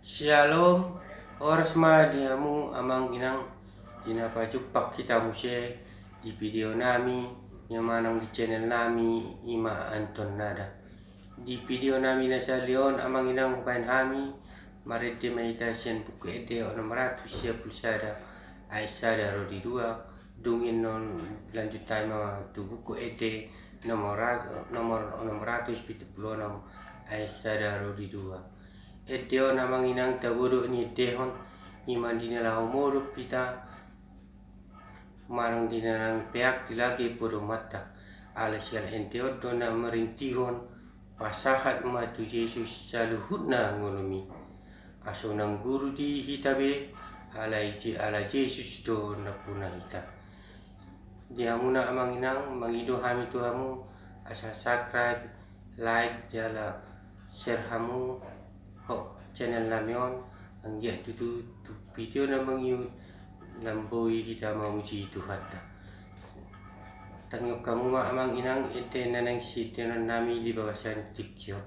Shalom, oras madiamu amang inang jumpa kita musye di video nami yang manang di channel nami Ima Anton Nada. Di video nami nasa leon amang inang upain hami marede meditasian buku ede o 600 pulsada aisada rodi dua dungin non lanjut time tu buku ede nomor 676 aisada rodi dua. Edeo namang inang taburo ni dehon iman dinala umuruk kita marang dinarang peak dilagi puro mata alasial enteo dona merintihon pasahat matu Yesus saluhutna ngunumi aso nang guru di hitabe ala Yesus do napuna hita diamuna amang inang mangido hami tuamu asa subscribe like jala share hamu channel namion ang dia tu video na mangyud lamboi kita mamuji Tuhan ta tangyok kamu amang inang ente nanang sitenon nami di bawasan tikyo.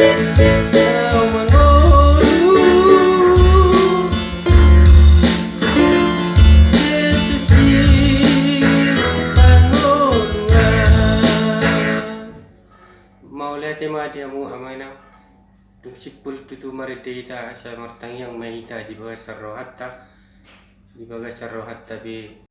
Kau mengolu Yesus mau lihat dia mu amana tung sipul tutu maridita sa martang yang mahita di baga sarrohatta bi